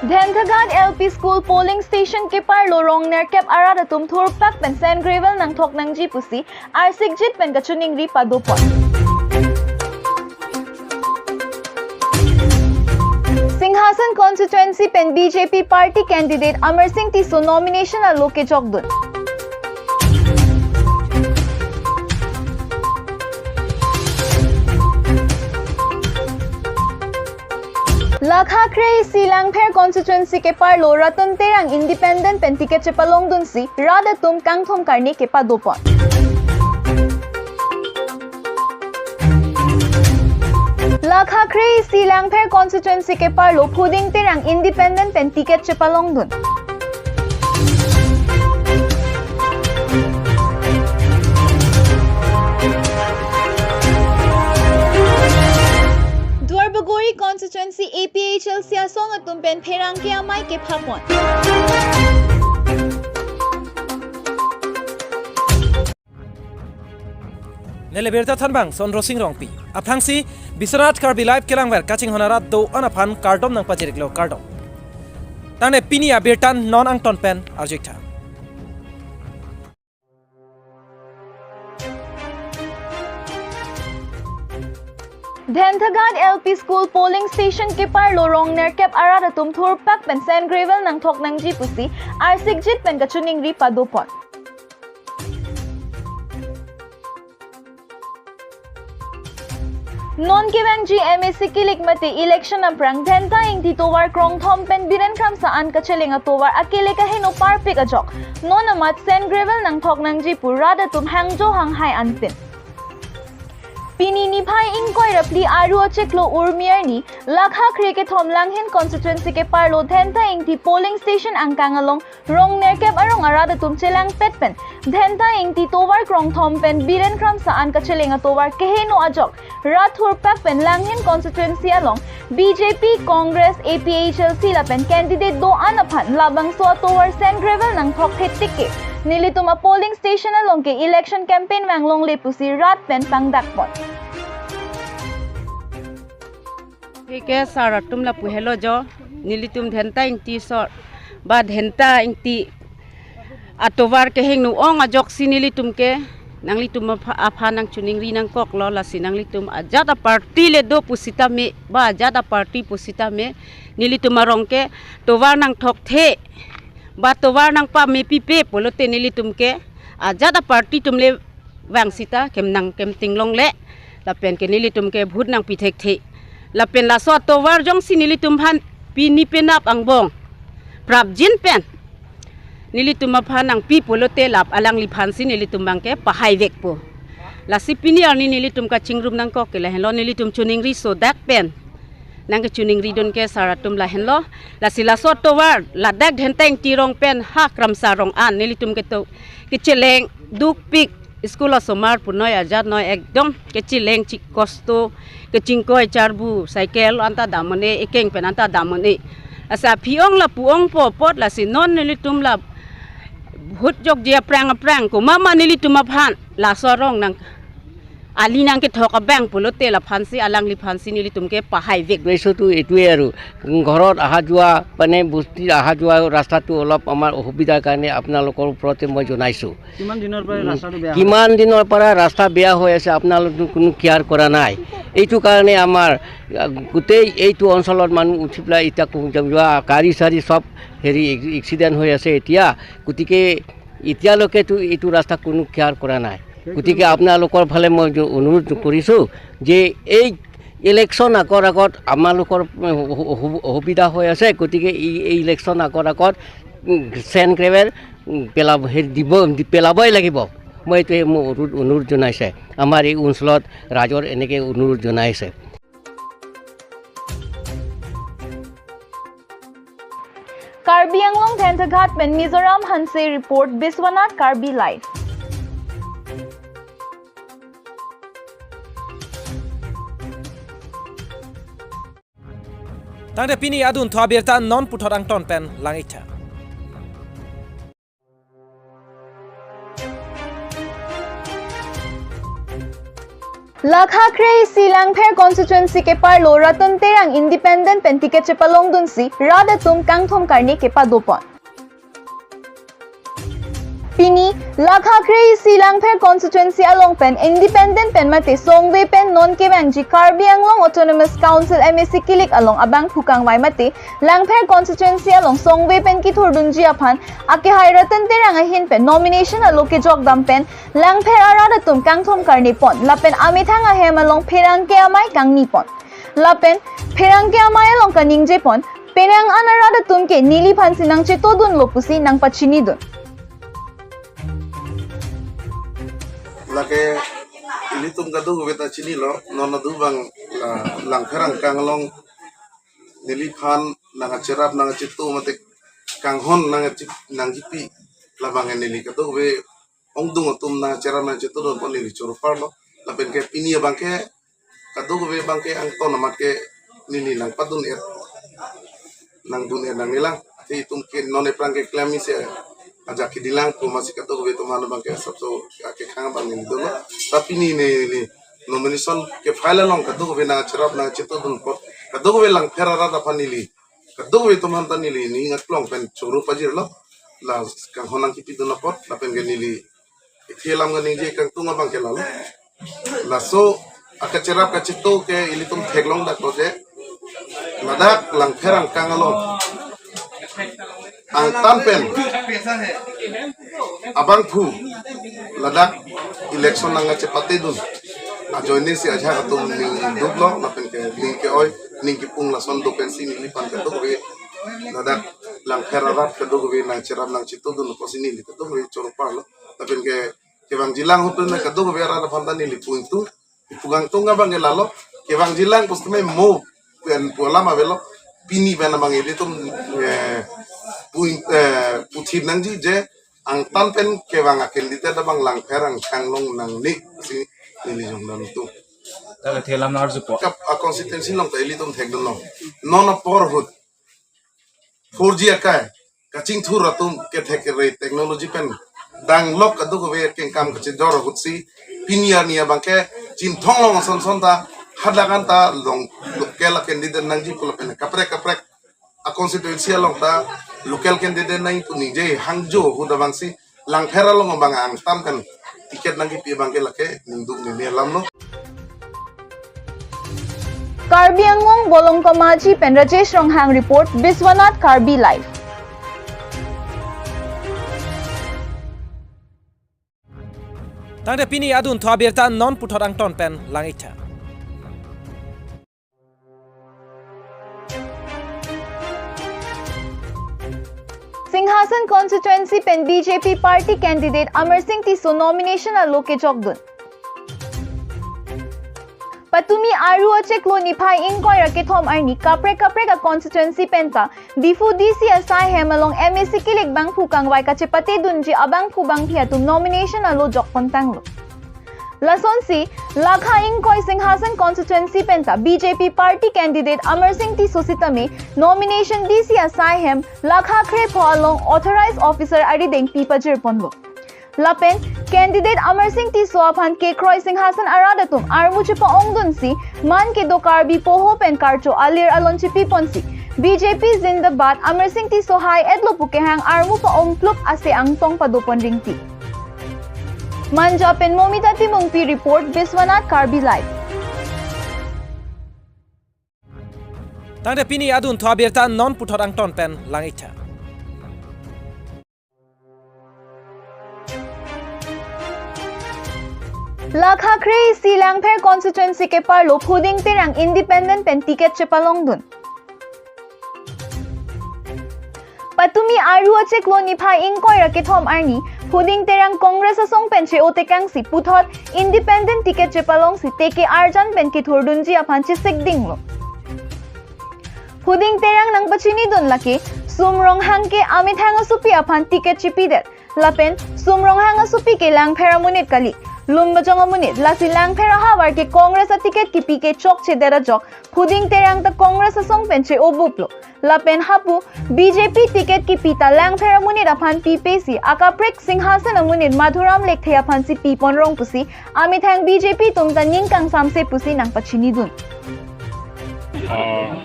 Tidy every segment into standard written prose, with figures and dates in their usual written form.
Dhenthagat LP School polling station ke par lorong nerkep arada tumthur pak pen sen gravel nang thok nang jipusi arsigjit pen kachuning ri padopon. Singhasan constituency pen BJP party candidate Amar Singh Tiso nomination aloke jogdun. Lakha Krei Silang Pher constituency ke par lo Ratan Terang independent pen ticket chepalong dun si rada tum kangthom karni ke padopon. Lakha Krei Silang Pher constituency ke par lo Phuding Terang independent pen ticket chepalong dun. Bagori constituency APHL siasong at tumpen perang ke amay ke phapon. Neleberta thanbang sonro singrong pi aphangsi Biswanath Karbi live kelangwer kaching honarat do anaphan kardom nang pajiriklo kardom tane pinia bertan non angton pen arjikta Dhenthagat LP School polling station ke par lorong nerkep arada tumthur pak pen sen gravel nang thok nang jipusi arsigjit pen kachuning ri padopon. Non kibang GMAC kilik mati election aprang dhenta ing titowar krong thom pen biren kram saan kacheling atowar akile kahino parpik ajok non amat sen gravel nang thok nang jipur rada tum hangjo hang hai antin. Pini ni bhai ingkoi rapli aru acheklo urmier ni Lakha Krei ke thomlanghin constituency ke parlo dhenta ing ti polling station angkangalong rong nerkep arong arada tumchelang petpen dhenta ing ti towar krong thompen biren kram saan kacheling atowar keheno ajok rathur pakpen langhin constituency along BJP Congress APHL silapen candidate do anaphan labang so atowar sen gravel nang thok thetike nilituma polling station along ke election campaign wanglong lepusi rat pen pangdakpon. Ke saratum la puhelo jo nilitum dhenta ingti sor ba dhenta ingti atovar ke hengnu ong ajok sinilitum ke nanglitum apha nang chuning ri nang kok lo la sinanglitum ajada party le do pusita me ba ajada party pusita me nilitum rong ke tovar nang thok the ba tovar nang pa me pipe polote nilitum ke ajada party tumle wangsita kem nang kem tinglong le la pen ke nilitum ke bhut nang pithek the la pen la so tovar jong sinilitum han pini penap angbong prap jin pen nilitum phanang pi polote lap alang li phan sinilitum bangke pahai vek po la sipini ani nilitum ka chingrum nang ko ke la hello nilitum chuning ri so dak pen nang ke chuning ri don ke saratum la hello la sila so tovar la dak dhenteng tirong pen ha kram sarong an nilitum ke to ke cheleng duk pik school somar punoy ajat noy ekdom ke chileng chik kosto ke chingkoi charbu cycle anta damane ekeng pen anta damane asa phiong la puong po pot la sinon nilitum la hut jok dia prang ko mama nilitum phan la sorong nang ali nang ke thok bang pulote la phansi alang li phansi nilitum ke pahai vek reso tu etue aru ঘৰত আহা যোৱা মানে বস্তি আহা যোৱা ৰাস্তাটো অলপ আমাৰ অসুবিধাৰ কাৰণে আপোনালোকৰ ওপৰতে মই জনাইছো কিমান দিনৰ পৰা ৰাস্তা বেয়া হৈ আছে আপোনালোকে কোনো কেয়াৰ কৰা নাই এইটো কাৰণে আমাৰ গোটেই এইটো অঞ্চলৰ মানুহ উঠি পেলাই ইটা যোৱা গাড়ী চাৰি সব হেৰি এক্সিডেন্ট হৈ আছে এতিয়া গতিকে এতিয়ালৈকে তো এইটো ৰাস্তা কোনো কেয়াৰ কৰা নাই গতিকে আপোনালোকৰ ফালে মই অনুৰোধ কৰিছো যে এই ইলেকশন আগত আমালোকৰ অসুবিধা হৈ আছে গতিকে এই ইলেকশন আগত সেন গ্ৰেভেল পেলাবই লাগিব মই এইটো অনুৰোধ জনাইছে আমাৰ এই অঞ্চলত ৰাজৰ এনেকৈ অনুৰোধ জনাইছে Karbi Anglong Dhenthagat pen Mizoram Hanse report Biswanath Karbi live. tangde pini adun thwa berta non puthor angton pen langitha Lakha Krei si Langpher constituency ke parlo Ratan Terang independent pen ticket chepalong dun si Rada tum kangthom karni ke padopon. Pini Lakha Krei si Langpher constituency along pen independent pen mate songwe pen non ke bangji Karbi Anglong Autonomous Council MSC kilik along abang phukang wai mate Langpher constituency along songwe pen ki thordunji aphan ake hai Ratan Terang ahin pen nomination aloke jogdam pen Langpher arada tum kangthom karni pon lapen amithang ahem along pherang ke amai kangni pon lapen pherang ke amai along kaningje pon perang anarada tum ke nili phan sinang che todun lopusi nang pachini dun lake ilitum kadu beta chini lo nona du bang langkherang kanglong nili phan nanga cherap nanga chitu mate kanghon nang jipi labang nili kadu be ongdung tum na cherap nanga chitu don pon nili churu parlo lapen ke pini bangke kadu be bangke ang ton make nili nang padun et nang dunia nang nilang ti tum ke none prangke klami se aja kidilang tu masih kata gue tu mana bang ke sabso ke khang bang ini dulu tapi ni nomination ke file long kata gue na cerap na cito dun pot kata gue lang ferara da panili kata gue tu mana nili ni ingat long pen curu pajir lo la kang honang kipi dun pot la pen nili kelam ganing je kang tu bang ke lalu la so aka cerap ka cito ke ili tum theglong da ko je ladak lang ferang kang along ang tanpen abang pu ladak election nang cepate dun ajoine si aja katung ning dublo napen ke ning ke oi ning ki pung la son do pensi ni pan ka do be ladak lang kherarat ka do be nang cerap nang citu dun ko sini li to be choro parlo napen ke bang jilang hutun na ka do be ara phanda ni li pung tu pugang tunga bang lalo ke bang jilang pustume mo pen pola ma belo pini bana bang ini tum puthi nangji je ang tanpen ke bang akin dite da bang lang ferang kanglong nang ni si ni jong nan tu ta thelam nar ju po kap a constituency long ta eli tum thek don long non of porhut 4G akai kaching thur atum ke thek re technology pen dang lok adu ko be ken kam ka che jor hut si pinia nia bang ke chin thong long son son ta hadagan ta long local candidate nangji pula pen kaprek a constituency long ta local candidate nang tu ni je hangjo huda bangsi lang phera long bang ang tam kan tiket nanggi pi bang ke lake ningduk ni lam no Karbi Anglong Bolong Kamaji pen Rajesh Ronghang report Biswanath Karbi live Tangde pini adun thwa berta non puthor ang ton pen langitha Singhasan constituency pen BJP party candidate Amar Singh Tiso nomination aloke jogdun Patumi aru achek lo niphai inkoy rake thom arni kapre ka constituency penta difu DC asai hemalong MSC kilik bang phukang wai ka chepate dunji abang phubang phiatum nomination alo jok pontang lo Lasonsi Lakha inkoy Singhasan constituency penta BJP party candidate Amar Singh Tiso sitame nomination DC asai hem Lakha Kre phalong authorized officer ari deng pipajir ponlo Lapen candidate Amar Singh Tiso aphan ke Kroy Singhasan aradatum armu chipa ongdun si man ke do Karbi poho pen karcho alir alon chipi ponsi BJP zindabad Amar Singh Tiso hai edlo puke hang armu pa ongpluk ase ang tong padopon ringti Manja pen Momita Timungpi report Biswanath Karbi live Tangde pini adun thwa berta non puthor ang ton pen langitha Lakha Krei si Langpher constituency ke parlo phuding terang independent pen ticket chepalong dun Patumi aru achek lo niphai inkoy rake thom arni phuding terang congress asong pen che otekang si puthot independent ticket chepalong si teke arjan pen ki thordunji aphan chi sikding lo phuding terang nang pachini dun lake sumrong hangke amit hanga supi aphan ticket chipidet lapen sumrong hanga supi ke Langpher amunit kali Lumbajong amunit lasi Langpher hawar ke congress a ticket ki pike chok che dera jok phuding terang ta congress asong pen che obuplo Lapen hapu BJP ticket ki pita lang phera munit aphan PPC akaprek singhasan amunit Madhuram lekthei aphan si pipon rong pusi ami thang BJP tumta ningkang samse pusi nang pachini dun.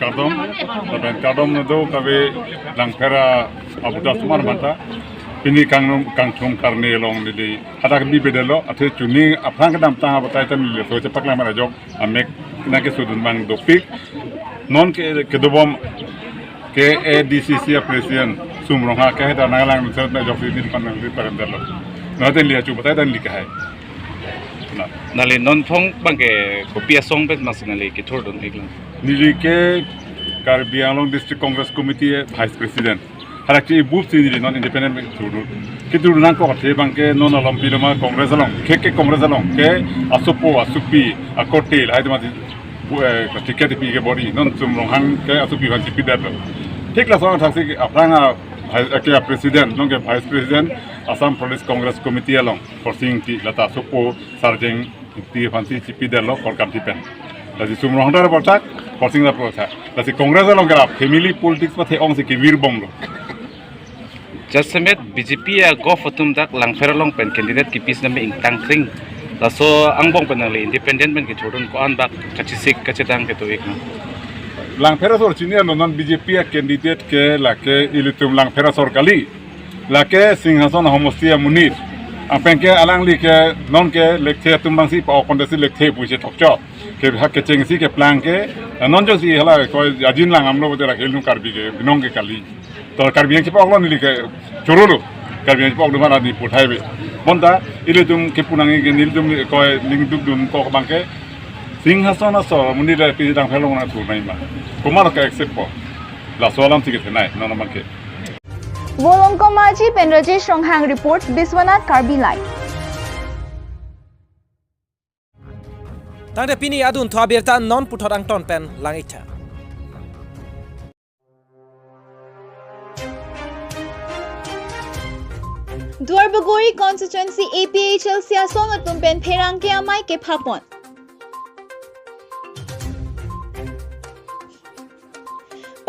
Kadom do kabe langkara abuda sumar mata pini kangnom kangthum karne long lili hadak bi bedelo athe chuni apang kadam ta batai tan lili so chepak la mara jok amek na ke sudun bang dopik non ke kedobom ke ADCC president sumroha ke da nalang nusat na jok din pan nang param dalo na ten li chu batai tan li ka hai Nali non thong bangke kopia song bet masinali ki thordon iglan. nili ke Karbi District Congress Committee Vice President harakti booth nili non independent thuru kitu nang ko the bangke non alom piloma Congress along ke Congress along ke asupo asupi akotel haidama ticket pi ke body non sumrong hang ke asupi han sipi dat thik la song thaksi apranga ke president non ke vice president Assam Police Congress Committee along for seeing ti lata supo sarjeng ti fansi sipi delo for kamtipen lasi sumrong dar bortak for sing la protha lasi Congress along gara family politics pa the ong se ki wir bom lo Jasamet BJP ya go fatum dak langfer long pen candidate ki pis name ing tangkring. Laso angbong penali independent men ki thordon ko an bak kachisik kachetang ke to ik. lang perasor chinia non BJP ya candidate ke lake ilitum lang perasor kali lake singhason homostia munir apengke alang li ke non ke lekhe tumbang si pa kondesi lekhe puise thokcho ke hak ke chengsi ke plan ke non jo si hala ko ajin lang amlo botela khelu karbi ke binong ke kali to karbi ke pa oglon li ke chorolo karbi ke pa oglon mana di puthai be bonda ilitum ke punangi ke nilitum ko ningduk dun ko bangke singhason aso munira pi dang phelong na tu nai ma kumar ka accept po la solam ti ke nai non manke Bolong Komaji pen Rajesh Ronghang reports Biswanath Karbi Live. Tangde pini adun thwa berta non puthor ang ton pen langitha. Duarbagori constituency APHL siasong atum pen pherang ke amai ke phapon.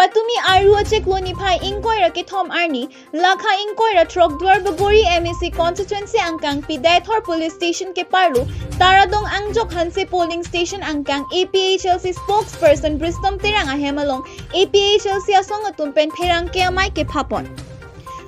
Patumi Aru achek loni phai ingkoi ra ke thom arni lakha ingkoi ra trok Duarbagori MSC constituency angkang Pidaithor police station ke parlu taradong angjok hanse polling station angkang APHLC spokesperson Bristom Terang ahemalong APHLC asong atum pen pherang ke amai ke phapon.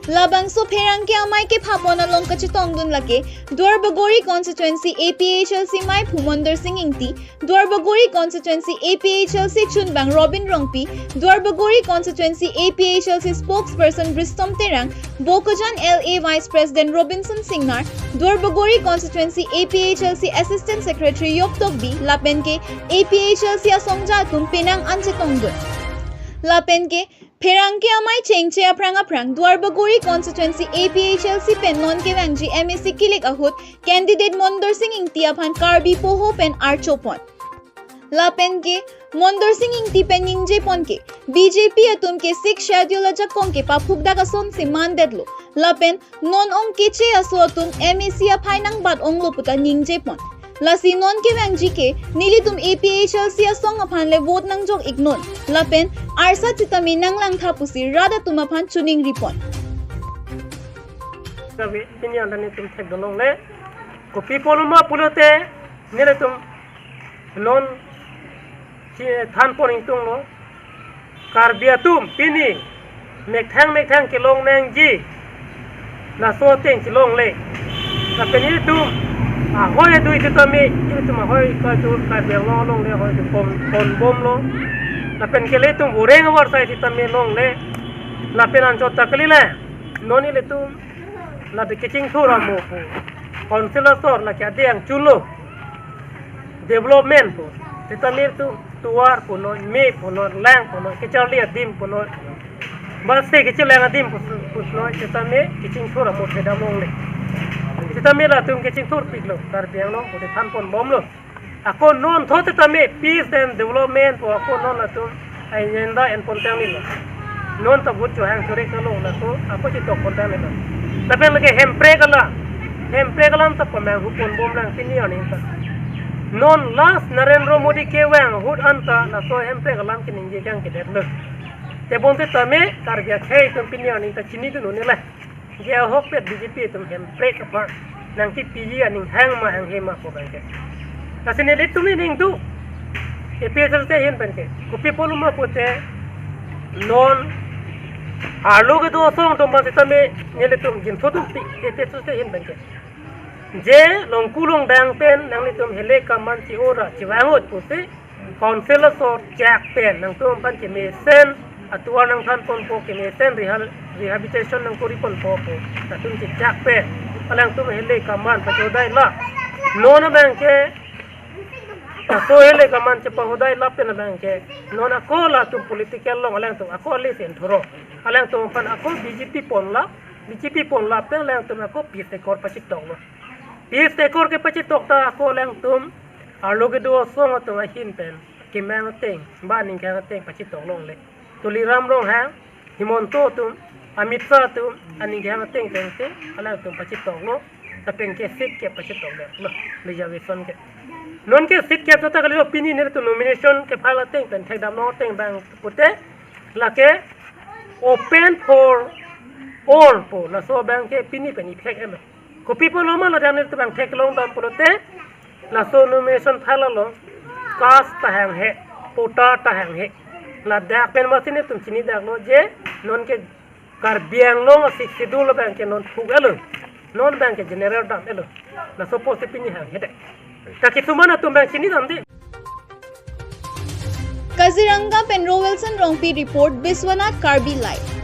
Labang so pherang ke amai ke phapon along kachitong dun lake Duarbagori constituency APHLC mai Phumonder Singh Ingti Duarbagori constituency APHLC Chunbang Robin Rongpi Duarbagori constituency APHLC spokesperson Bristom Terang Bokojan LA Vice President Robinson Singnar Duarbagori constituency APHLC Assistant Secretary Yoptok B Lapen ke APHLC asongja tum penang anchetong dun Lapen ke pherang ke amai chengche aprang Duarbagori constituency APHLC pen non ke wangji MSC kilik ahut candidate Mondor Singh Ingti aphan Karbi poho pen archopon la pen ke Mondor Singh Ingti pen ningje pon ke BJP atum ke 6 schedule ajak kong ke paphugda ka son se man dedlo la pen non ong ke che aso atum MSC aphai nang bat onglo puta ningje pon Lasi non ke wangji ke nilitum APHLC asong aphan le vote nang jok ignon lapen arsa chitami nang lang thapusi rada tumaphan chuning ripon kabi ini andani tum thek dolong le ko pipoluma pulote nile tum non chi than poring tung no karbia tum pini mekhang ke long nang ji na so teng chi long le la peni tum hoi dui tu tami ini tu hoi ka tu ka belong long le hoi tu pon bom lo la pen ke le tu ureng war sai ti tami long le la pen an chot takli le noni le tu la de kiching thura mo pu councilor sor la ka de ang chulo development po ti tami tu tuar po no me po no lang po no kichali dim po no bas se kichlang dim po no ti tami kiching thura mo te da long le kita mela tum ke ching thur piklo tar piang no ko than pon bom lo ako non thote tame peace and development po ako non la tum ai yenda en pon tang ni lo non ta but jo hang sore ka lo la to ako chi tok pon tang ni lo ta pen lage hempre kala ta pa me hu pon bom lang tini ani ta non last Narendra Modi ke wang hut anta na so hempre kala ki ninge jang ke det lo te bon te tame Karbi khei tum pinya ning ta chini tu ni la ge hok pe BJP tum hem break apart nang ki pi aning hang ma hang hema ko ban ke asine le tum ning tu e pe te hen ban ke ko pe poluma pote non आलू के दो song तो मत तमे नेले तुम जिन photo पे पे तो से हिन बनके जे लोंकुलोंग डांग पेन नंगली तुम हेले कमान ची ओरा चिवांगो पुसे काउंसिलर सो जैक पेन नंग तुम पन के मेसन अतुआ नंग थान कोन को के मेसन रिहैबिलिटेशन नंग कोरी कोन को ता तुम ची जैक पेन अलंग तुम हेले कमान पचोदाई ला नोन बैंके तो हेले कमान चे पहोदाई ला पेन बैंके नोन अकोला तुम पॉलिटिकल लोंग अलंग तुम अकोले सेन थरो अलंग तुम पन अको BJP pon la pen lang तुम अको पीस एकor पचित तोंग पीस एकor के पचित तोक ता अको lang तुम आलो के दो सोंग तुम हिन पेन कि मैं तेंग बानिंग के तेंग पचित तोंग लोंग ले तुली राम रोंग है हिमंतो तुम अमित शाह तुम अनिंग के तेंग तेंग से अलंग तुम पचित तोंग लो तपें के सीट के पचित तोंग ले रिजर्वेशन के नॉन के सीट के तो तक ले ओपिनियन ने तो नॉमिनेशन के फाइल तेंग पेन थे दाम नो तेंग बैंक पुते लाके open for all po na so bank ke pini pani phek em ko people no ma la dan to bank thek long ban pulote la so nomination phala lo cast ta hang he pota ta hang he la dak pen ma sine tum chini dak lo je non ke Karbiang lo sik sidul bank ke non thuk elo non bank ke general dam elo la so post pini hang he ta ki tumana tum bank chini dam de Kaziranga Penro Wilson Rongpi report Biswanath Karbi live.